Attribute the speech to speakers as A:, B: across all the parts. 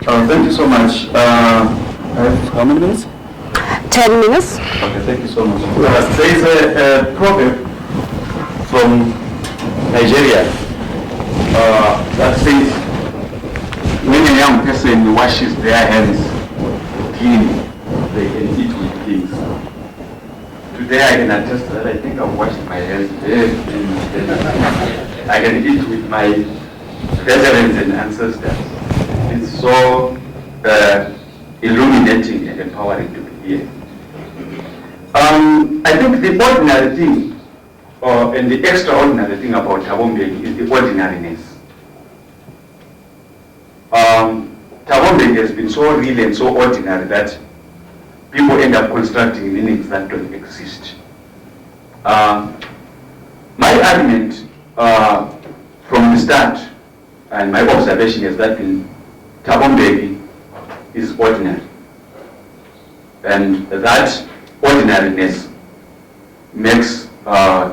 A: Thank you so much. How many minutes?
B: 10 minutes.
A: Okay, thank you so much. There is a proverb from Nigeria that says, when a young person washes their hands clean, they can eat with things. Today I can attest that I think I've washed my hands very clean. I can eat with my veterans and ancestors. It's so illuminating and empowering to be here. I think the ordinary thing and the extraordinary thing about Thabo Mbeki is the ordinariness. Thabo Mbeki has been so real and so ordinary that people end up constructing meanings that don't exist. My argument from the start and my observation is that Thabo Mbeki is ordinary, and that ordinariness makes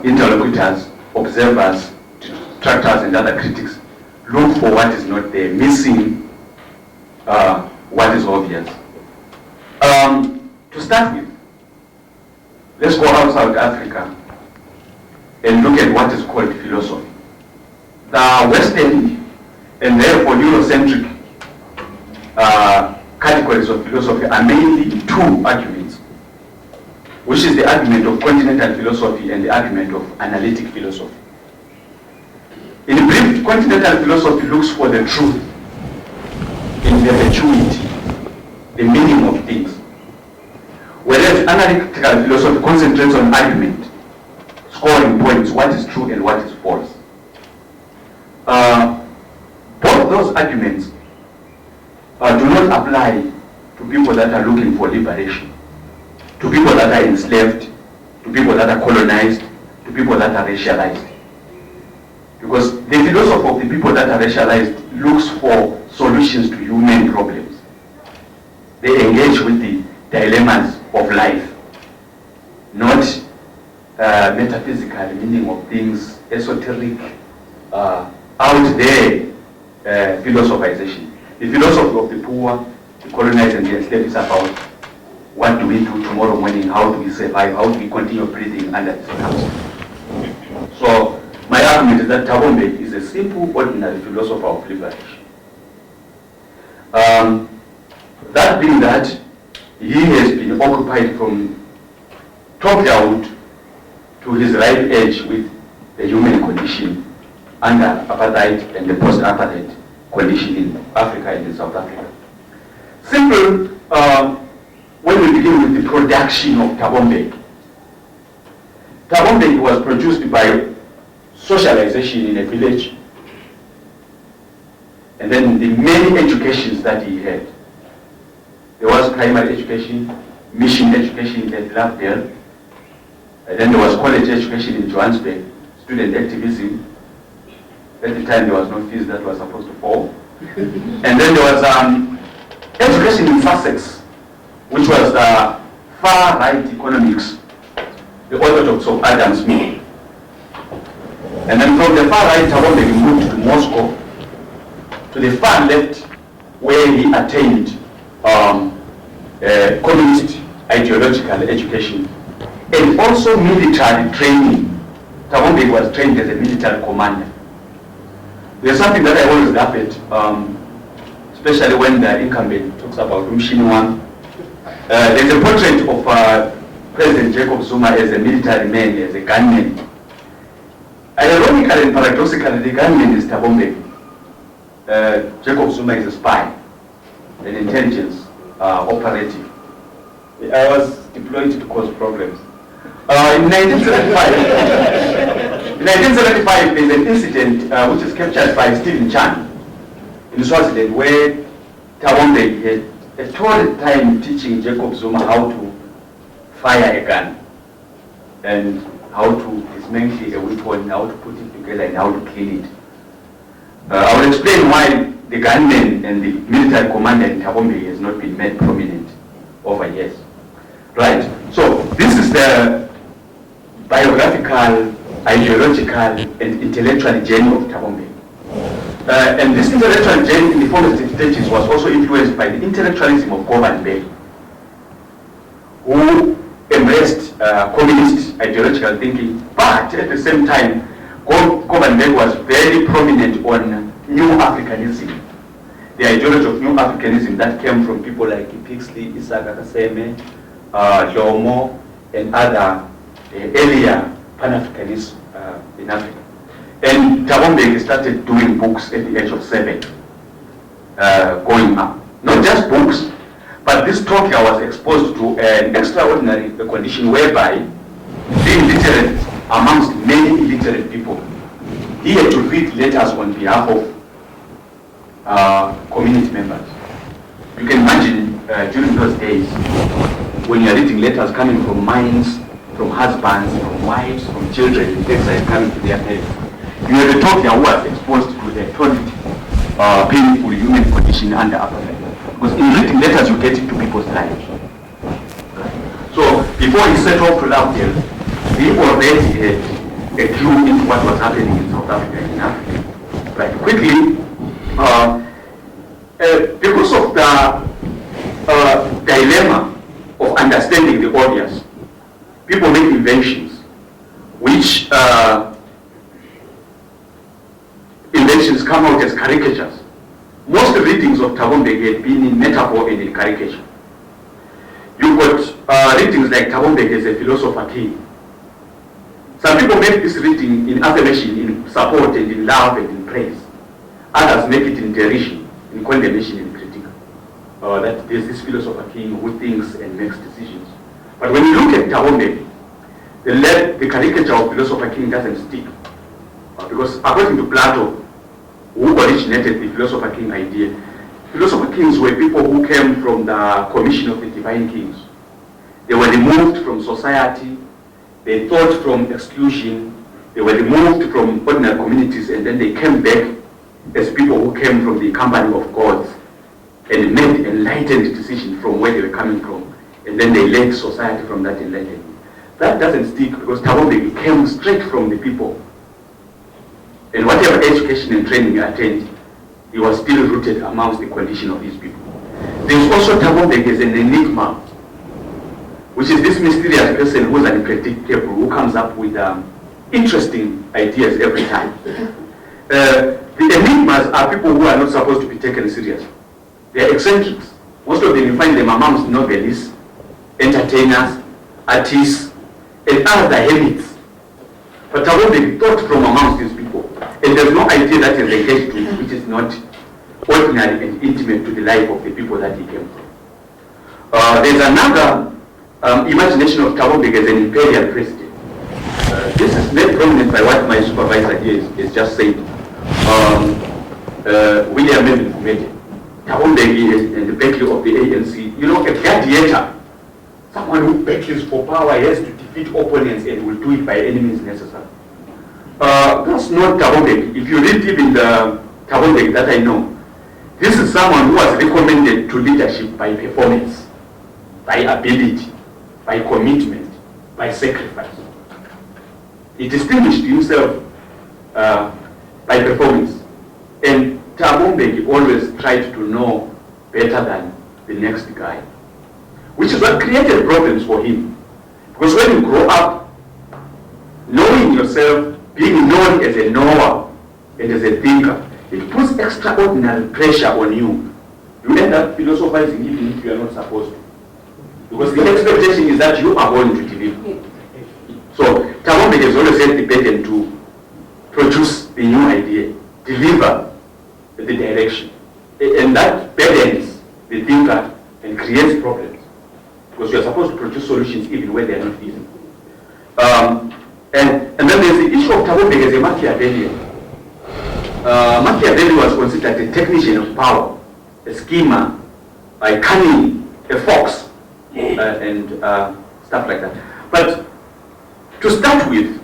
A: interlocutors, observers, detractors and other critics look for what is not there, missing what is obvious. To start with, let's go outside Africa and look at what is called philosophy. The Western and therefore Eurocentric categories of philosophy are mainly two arguments, which is the argument of continental philosophy and the argument of analytic philosophy. In brief, continental philosophy looks for the truth in perpetuity, the meaning of things, whereas analytical philosophy concentrates on argument, scoring points, what is true and what is false. Both those arguments do not apply to people that are looking for liberation, to people that are enslaved, to people that are colonized, to people that are racialized. Because the philosophy of the people that are racialized looks for solutions to human problems. They engage with the dilemmas of life, not metaphysical meaning of things, esoteric, out there philosophization. The philosophy of the poor, the colonized and the enslaved is about what do we do tomorrow morning, how do we survive, how do we continue breathing under the circumstances. So my argument is that Thabo Mbeki is a simple, ordinary philosopher of liberation. That being that, he has been occupied from top down to his right edge with the human condition under apartheid and the post-apartheid condition in Africa and in South Africa. Simple, when we begin with the production of Thabo Mbeki. Thabo Mbeki was produced by socialization in a village, and then the many educations that he had. There was primary education, mission education at Lovedale, and then there was college education in Johannesburg, student activism. At the time there was no fees that was supposed to fall. And then there was education in Sussex, which was far-right economics, the orthodox of Adam Smith. And then from the far right, Thabo Mbeki moved to Moscow, to the far left, where he attained communist ideological education and also military training. Thabo Mbeki was trained as a military commander. There's something that I always laugh at, especially when the incumbent talks about Umshinwa. There's a portrait of President Jacob Zuma as a military man, as a gunman. Ironically and paradoxically, the gunman is Thabo Mbeki. Jacob Zuma is a spy, an intelligence operative. I was deployed to cause problems. In 1975, there's an incident which is captured by Stephen Chan in Swaziland, where Thabo Mbeki had a torrid time teaching Jacob Zuma how to fire a gun and how to dismantle a weapon, how to put it together and how to kill it. I will explain why the gunman and the military commander in Thabo Mbeki has not been made prominent over years. Right, so this is the biographical, ideological and intellectual journey of Thabo Mbeki. And this intellectual journey in the formative stages was also influenced by the intellectualism of Mbeki, who embraced communist ideological thinking, but at the same time, Mbeki was very prominent on New Africanism, the ideology of New Africanism that came from people like Pixley, Isaka Kaseme, Lomo, and other earlier Pan-Africanists in Africa. And Thabo Mbeki started doing books at the age of 7, going up. Not just books, but this talker was exposed to an extraordinary condition whereby, being literate amongst many illiterate people, he had to read letters on behalf of community members. You can imagine during those days, when you are reading letters coming from minds, from husbands, from wives, from children in exile coming to their parents, you have a talker who was exposed to the torrid, painful human condition under apartheid. Because in reading letters, you get into people's lives. So before he set off to Loudon, he already had a clue into what was happening in South Africa and in Africa. Right, quickly, because of the dilemma of understanding the audience, people make inventions, which inventions come out as caricatures. Most readings of Thabo Mbeki had been in metaphor and in caricature. You've got readings like Thabo Mbeki as a philosopher king. Some people make this reading in affirmation, in support and in love and in praise. Others make it in derision, in condemnation and critique. That there's this philosopher king who thinks and makes decisions. But when you look at Thabo Mbeki, the caricature of philosopher king doesn't stick. Because according to Plato, who originated the philosopher king idea, philosopher kings were people who came from the commission of the divine kings. They were removed from society, they thought from exclusion, they were removed from ordinary communities, and then they came back as people who came from the company of gods and made enlightened decisions from where they were coming from, and then they led society from that enlightenment. That doesn't stick because Thabo Mbeki came straight from the people. And whatever education and training he attained, he was still rooted amongst the condition of these people. There's also Thabo Mbeki as an enigma, which is this mysterious person who's unpredictable, who comes up with interesting ideas every time. The enigmas are people who are not supposed to be taken seriously. They are eccentrics. Most of them, you find them amongst novelists, entertainers, artists, and other hermits. But Thabo Mbeki thought from amongst these people. And there's no idea that is engaged to it, which is not ordinary and intimate to the life of the people that he came from. There's another imagination of Thabo Mbeki as an imperial president. This is made prominent by what my supervisor here is just saying. William Mpofu, Thabo Mbeki and the battle of the ANC, you know, a gladiator, someone who battles for power, has to defeat opponents and will do it by any means necessary. That's not Thabo Mbeki. If you read even the Thabo Mbeki that I know, this is someone who was recommended to leadership by performance, by ability, by commitment, by sacrifice. He distinguished himself by performance. And Thabo Mbeki always tried to know better than the next guy, which is what created problems for him. Because when you grow up, knowing yourself, being known as a knower and as a thinker, it puts extraordinary pressure on you. You end up philosophizing even if you are not supposed to. Because the expectation is that you are going to deliver. So Thabo Mbeki has always set the pattern to produce the new idea, deliver the direction. And that burdens the thinker and creates problems. Because you are supposed to produce solutions even where they are not feasible. And then there's the issue of Thabo Mbeki as a Machiavellian. Machiavelli was considered a technician of power, a schemer, a cunning, a fox, and stuff like that. But to start with,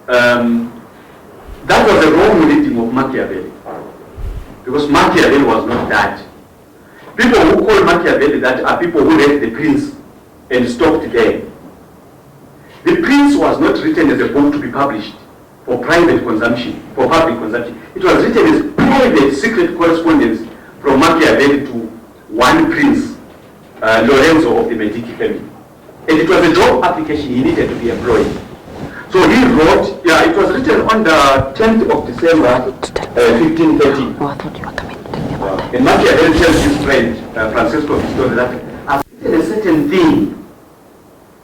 A: that was a wrong reading of Machiavelli. Because Machiavelli was not that. People who call Machiavelli that are people who read The Prince and stopped there. The Prince was not written as a book to be published for private consumption, for public consumption. It was written as private, secret correspondence from Machiavelli to one prince, Lorenzo of the Medici family. And it was a job application, he needed to be employed. So he wrote, it was written on the 10th of December, 1513.
B: Oh, I thought you were coming to tell me about that.
A: And Machiavelli tells his friend, Francisco Pistoia, that I've written a certain thing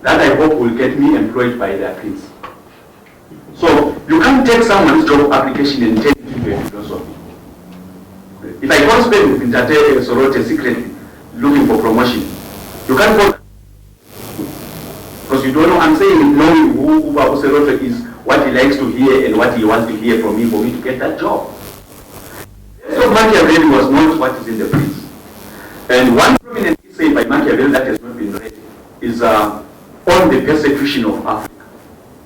A: that I hope will get me employed by their prince. So you can't take someone's job application and take it into a philosophy. If I go spend with Ntate Sorote secretly looking for promotion, you can't go, because you don't know. I'm saying knowing who Babu Sorote is, what he likes to hear and what he wants to hear from me for me to get that job. So Machiavelli was not what is in the prince. And one prominent essay by Machiavelli that has not been read is on the persecution of Africa,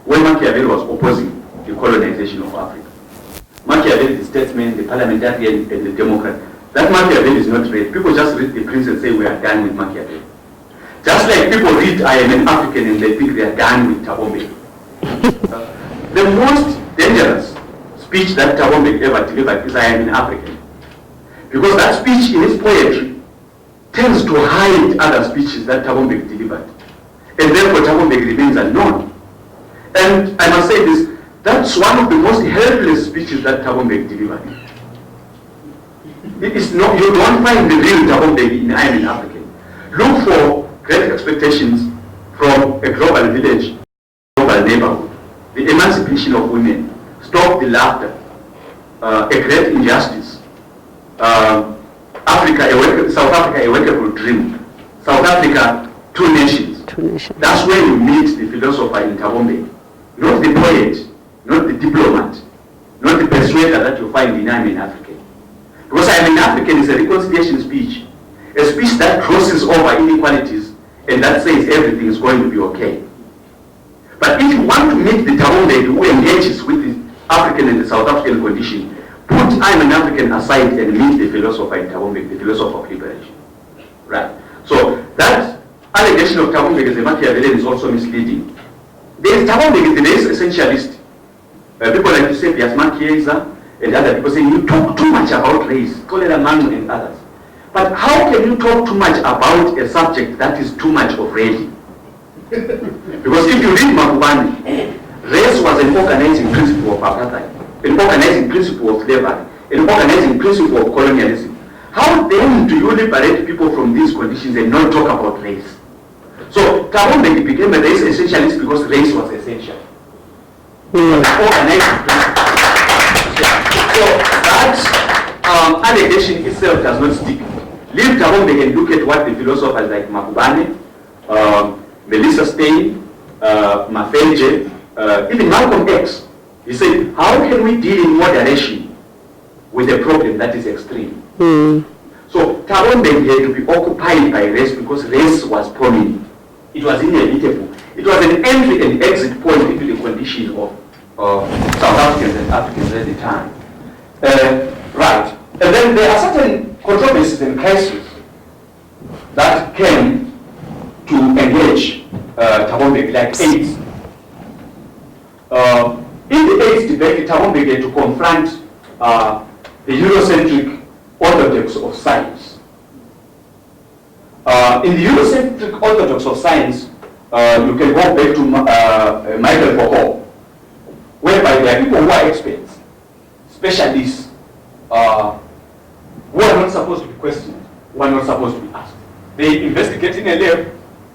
A: when Machiavelli was opposing the colonization of Africa. Machiavelli, the statesman, the parliamentarian, and the democrat. That Machiavelli is not read. People just read the prince and say we are done with Machiavelli. Just like people read I am an African and they think they are done with Thabo Mbeki. The most dangerous speech that Thabo Mbeki ever delivered is I am an African. Because that speech in his poetry tends to hide other speeches that Thabo Mbeki delivered. And therefore Thabo Mbeki remains unknown. And I must say this, that's one of the most helpless speeches that Thabo Mbeki delivered. It is not, you don't find the real Thabo Mbeki in I am an African. Look for great expectations from a global village, global neighborhood, the emancipation of women, stop the laughter, a great injustice, South Africa, a workable dream, South Africa, two nations. That's where you meet the philosopher in Thabo Mbeki, not the poet, not the diplomat, not the persuader that you find in I am an African. Because I am an African is a reconciliation speech, a speech that crosses over inequalities and that says everything is going to be okay. But if you want to meet the Thabo Mbeki who engages with the African and the South African condition, put I am an African aside and meet the philosopher in Thabo Mbeki, the philosopher of liberation. Right? So that allegation of Thabo Mbeki as a Machiavellian is also misleading. There is Thabo Mbeki, there is essentialist. People like to say Piers Machiavelli and other people say you talk too much about race, Kolera Manu and others. But how can you talk too much about a subject that is too much already? Because if you read Makubani, race was an organizing principle of apartheid, an organizing principle of slavery, an organizing principle of colonialism. How then do you liberate people from these conditions and not talk about race? So Thabo Mbeki became a race essentialist because race was essential. Organizing principle. So that allegation itself does not stick. Leave Thabo Mbeki and look at what the philosophers like Makubane, Melissa Stein, Mafenge, even Malcolm X, he said, how can we deal in moderation with a problem that is extreme? So Thabo Mbeki had to be occupied by race because race was prominent. It was inevitable. It was an entry and exit point into the condition of South Africans and Africans at the time. Right. And then there are certain controversies and crises that came to engage Thabo Mbeki, like AIDS. In the AIDS debate, Thabo Mbeki had to confront the Eurocentric orthodox of science. In the Eurocentric orthodox of science, you can go back to Michael Foucault, whereby there are people who are experts, specialists, who are not supposed to be questioned, who are not supposed to be asked. They investigate in a lab.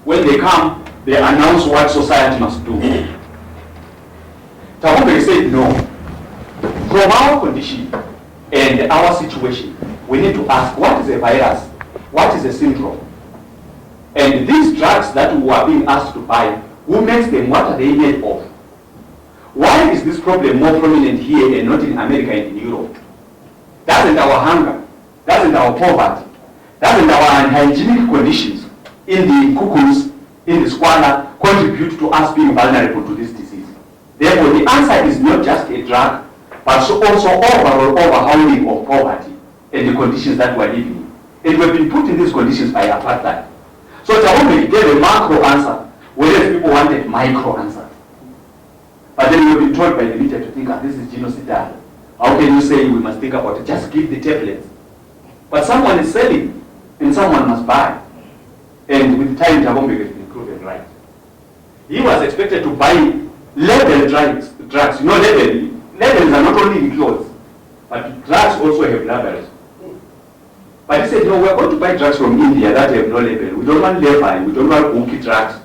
A: When they come, they announce what society must do. Thabo Mbeki said, no. From our condition and our situation, we need to ask, what is a virus? What is a syndrome? And these drugs that we are being asked to buy, who makes them? What are they made of? Why is this problem more prominent here and not in America and in Europe? Doesn't our hunger, doesn't our poverty, doesn't our unhygienic conditions in the cuckoos, in the squalor, contribute to us being vulnerable to this disease? Therefore, the answer is not just a drug, but also overall overhauling of poverty and the conditions that we're living in. And we've been put in these conditions by apartheid. So Thabo Mbeki gave a macro answer, whereas people wanted micro answers. But then we've been told by the media to think, this is genocidal. How can you say we must think about it? Just give the tablets. But someone is selling and someone must buy. And with time, Thabo Mbeki has been proven right. He was expected to buy labeled drugs. You know, labels are not only in clothes, but drugs also have labels. But he said, no, we're going to buy drugs from India that have no label. We don't want label, we don't want bulky drugs.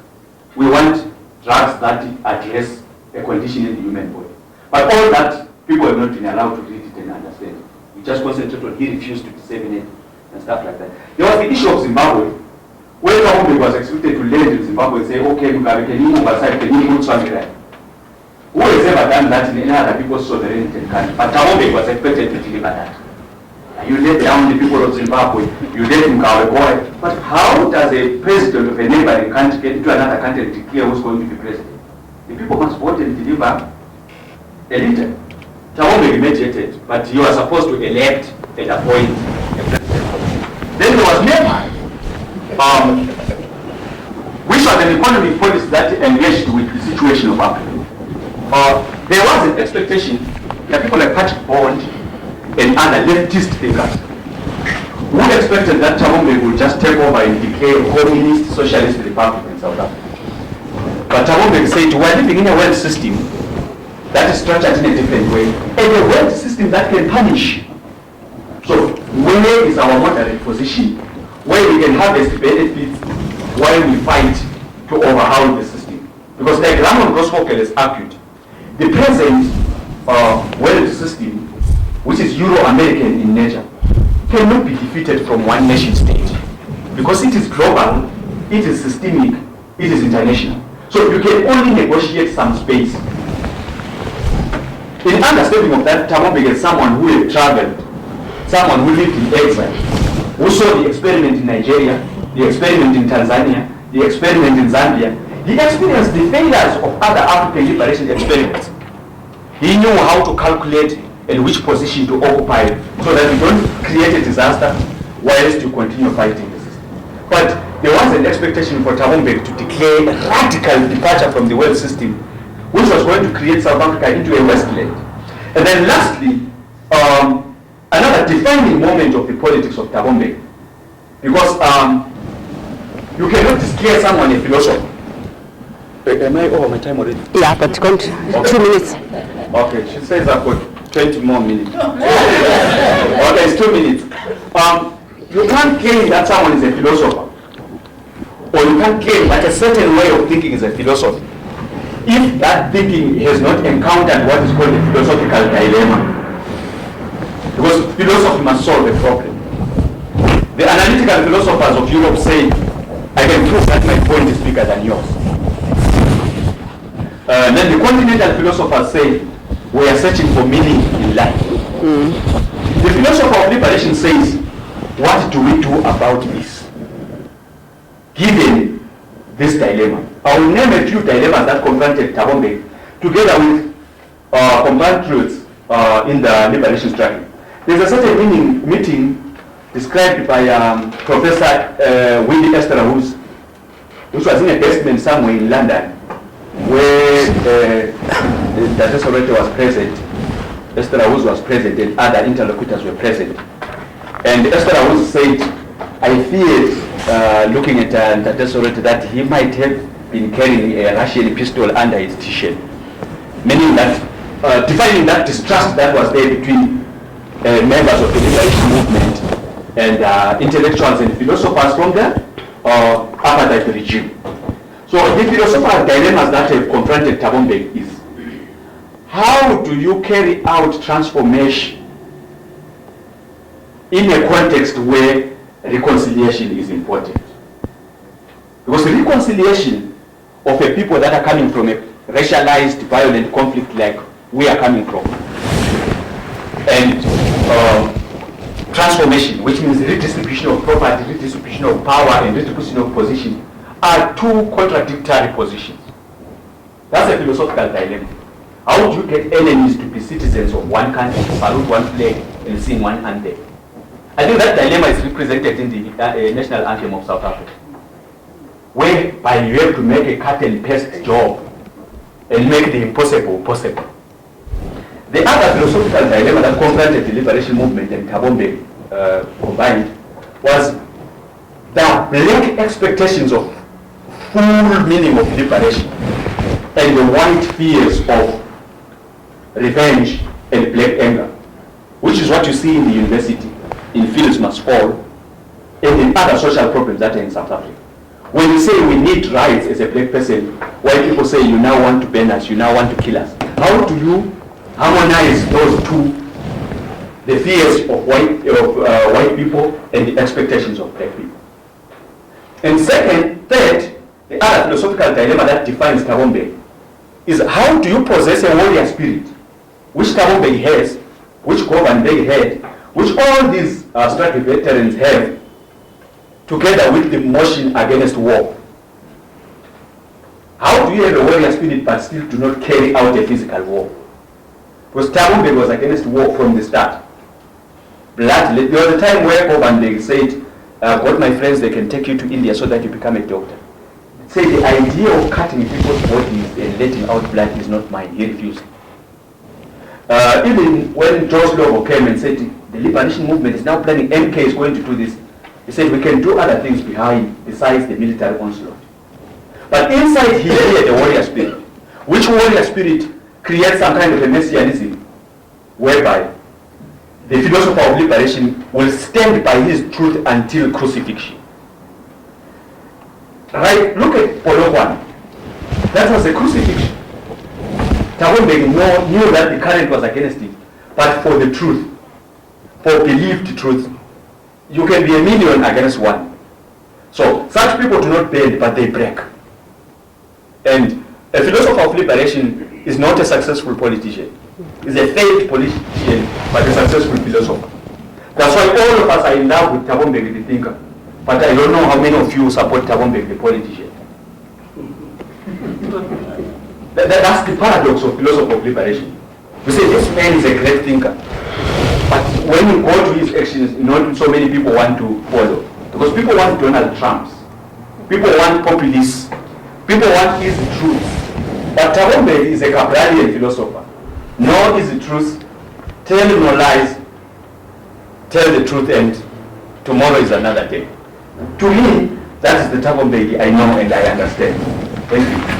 A: We want drugs that address a condition in the human body. But all that, people have not been allowed to read it and understand it. We just concentrate on he refused to disseminate and stuff like that. There was the issue of Zimbabwe, where Thabo Mbeki was expected to land in Zimbabwe and say, okay, Mugabe, can you move aside, can you move somewhere? Who has ever done that in any other people's sovereignty country? But Thabo Mbeki was expected to deliver that. You let down the people of Zimbabwe, you let Mugabe go. But how does a president of a neighboring country get into another country and declare who's going to be president? The people must vote and deliver a leader. Thabo Mbeki mediated, but he was supposed to elect and appoint a president. Then there was NEMA, which was an economic policy that engaged with the situation of Africa. There was an expectation that people like Patrick Bond and other leftist thinkers who expected that Thabo Mbeki would just take over and declare a communist socialist republic in South Africa. But Thabo Mbeki said, we're living in a world system that is structured in a different way, and a world system that can punish. So where is our moderate position where we can harvest benefits while we fight to overhaul the system? Because like Ramon Grossfokel has argued, the present world system, which is Euro-American in nature, cannot be defeated from one nation state. Because it is global, it is systemic, it is international. So you can only negotiate some space. In understanding of that, Thabo Mbeki is someone who had traveled, someone who lived in exile, who saw the experiment in Nigeria, the experiment in Tanzania, the experiment in Zambia. He experienced the failures of other African liberation experiments. He knew how to calculate and which position to occupy so that you don't create a disaster whilst you continue fighting the system. But there was an expectation for Thabo Mbeki to declare a radical departure from the world system, which was going to create South Africa into a wasteland. And then lastly, another defining moment of the politics of Thabo Mbeki, because you cannot declare someone a philosopher. Am I over my time already?
B: Yeah, but it's going to 2 minutes.
A: Okay, she says I've got 20 more minutes. Okay, it's 2 minutes. You can't claim that someone is a philosopher, or you can't claim that a certain way of thinking is a philosophy, if that thinking has not encountered what is called a philosophical dilemma. Because philosophy must solve a problem. The analytical philosophers of Europe say, I can prove that my point is bigger than yours. Then the continental philosophers say, we are searching for meaning in life. The philosopher of liberation says, what do we do about this? Given this dilemma. I will name a few dilemmas that confronted Thabo Mbeki, together with compatriots in the liberation struggle. There's a certain meeting described by Professor Willie Esterhaus, which was in a basement somewhere in London, where Dr. Soweto was present, Esterhaus was present, and other interlocutors were present. And Esterhaus said, I feared, looking at Dr. Soweto, that he might have been carrying a Russian pistol under his t-shirt, meaning that, defining that distrust that was there between members of the liberation movement and intellectuals and philosophers from the apartheid regime. So the philosophical dilemmas that have confronted Thabo Mbeki is, how do you carry out transformation in a context where reconciliation is important? Because reconciliation of a people that are coming from a racialized, violent conflict like we are coming from, and transformation, which means redistribution of property, redistribution of power, and redistribution of position, are two contradictory positions. That's a philosophical dilemma. How would you get enemies to be citizens of one country, salute one flag, and sing one anthem? I think that dilemma is represented in the national anthem of South Africa, whereby you have to make a cut and paste job and make the impossible possible. The other philosophical dilemma that confronted the liberation movement and Thabo Mbeki combined was, the black expectations of full meaning of liberation and the white fears of revenge and black anger, which is what you see in the university, in Fields Must Fall, and in other social problems that are in South Africa. When you say we need rights as a black person, white people say you now want to ban us, you now want to kill us. How do you harmonize those two, the fears of white people and the expectations of black people? And third, the other philosophical dilemma that defines Thabo Mbeki is how do you possess a warrior spirit, which Thabo Mbeki has, which Govan Mbeki had, which all these strike veterans have, together with the motion against war. How do you have a warrior spirit but still do not carry out a physical war? Because Thabo Mbeki was against war from the start. There was a time where Govan Mbeki said, got my friends, they can take you to India so that you become a doctor. Say the idea of cutting people's bodies and letting out blood is not mine. He refused. Even when George Lobo came and said the liberation movement is now planning, MK is going to do this, he said we can do other things besides the military onslaught. But inside he had the warrior spirit, which warrior spirit creates some kind of a messianism whereby the philosopher of liberation will stand by his truth until crucifixion. Right? Look at Polokwane. That was a crucifixion. Thabo Mbeki knew that the current was against it, but for the truth, for believed truth, you can be a million against one. So such people do not bend, but they break. And a philosopher of liberation is not a successful politician. He's a failed politician, but a successful philosopher. That's why all of us are in love with Thabo Mbeki the thinker. But I don't know how many of you support Thabo Mbeki the politician. That's the paradox of philosophy of liberation. You say this man is a great thinker, but when you go to his actions, not so many people want to follow. Because people want Donald Trumps, people want populists, people want easy truths. But Thabo Mbeki is a Gabrielian philosopher. No easy truths, tell no lies, tell the truth, and tomorrow is another day. To me, that is the Thabo Mbeki I know and I understand. Thank you.